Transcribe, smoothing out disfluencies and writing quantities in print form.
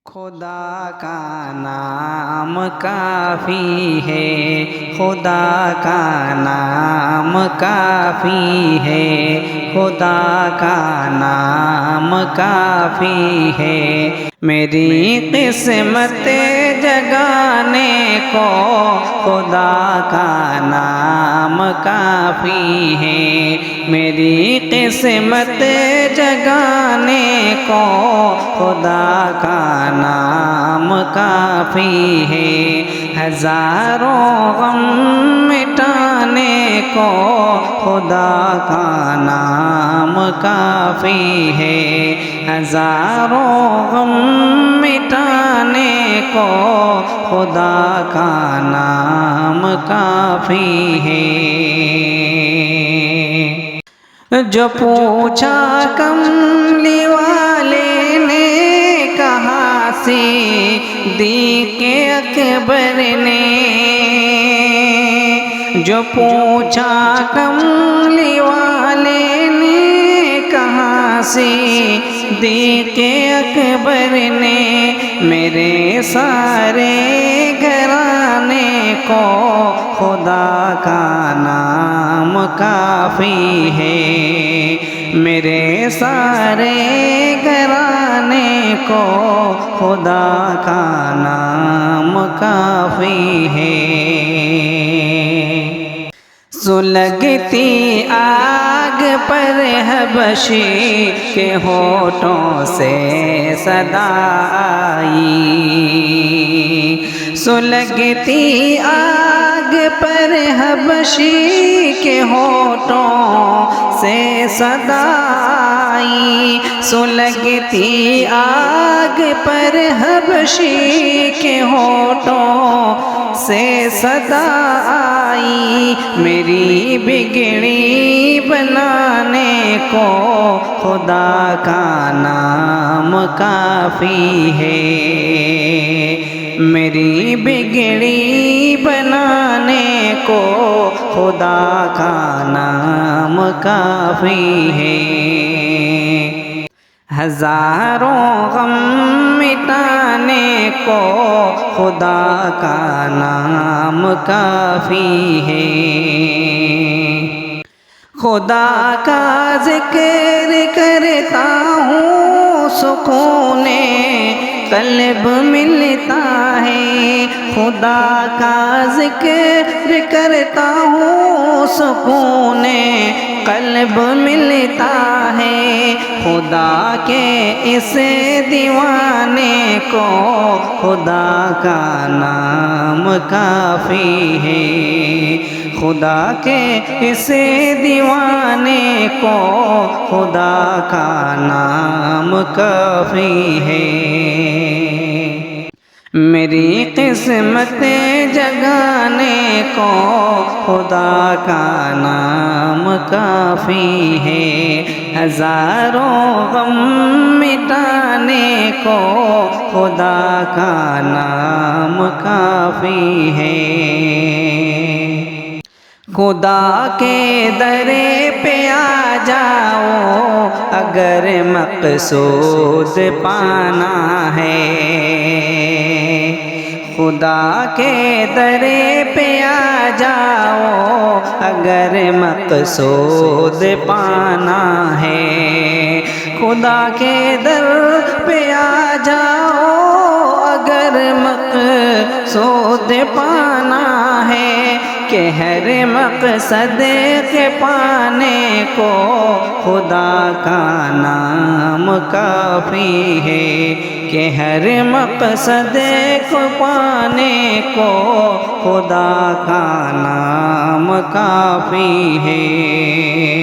خدا کا نام کافی ہے، خدا کا نام کافی ہے، خدا کا نام کافی ہے، میری قسمت جگانے کو خدا کا نام کافی ہے، میری قسمت جگانے کو خدا کا نام کافی ہے، ہزاروں غم مٹانے کو خدا کا نام کافی ہے، ہزاروں غم مٹانے کو خدا کا نام کافی ہے۔ جو پوچھا کملی والے نے کہا صدیق اکبر نے، جو پوچھا کملی والے نے کہا صدیق اکبر نے، میرے سارے گھرانے کو خدا کا نام کافی ہے، میرے سارے گھرانے کو خدا کا نام کافی ہے۔ سلگتی آگ پر حبشی کے ہونٹوں سے صدا آئی، سلگتی آگ پر حبشی کے ہونٹوں سے صدا آئی، سلگتی آگ پر حبشی کے ہونٹوں سے صدا آئی، میری بگڑی بنانے کو خدا کا نام کافی ہے، میری بگڑی بنانے کو خدا کا نام کافی ہے، ہزاروں غم مٹانے کو خدا کا نام کافی ہے، خدا کا ذکر کرتا ہوں سکون قلب ملتا ہے، خدا کا ذکر کرتا ہوں سکون قلب ملتا ہے، خدا کے اس دیوانے کو خدا کا نام کافی ہے، خدا کے اس دیوانے کو خدا کا نام کافی ہے، میری قسمت جگانے کو خدا کا نام کافی ہے، ہزاروں غم مٹانے کو خدا کا نام کافی ہے، خدا کے در پہ آ جاؤ اگر مقصود پانا ہے، خدا کے در پہ آ جاؤ اگر مقصود پانا ہے، خدا کے در پہ آ جاؤ اگر مقصود پانا ہے، کہ ہر مقصد کے پانے کو خدا کا نام کافی ہے، کہ ہر مقصد کو پانے کو خدا کا نام کافی ہے۔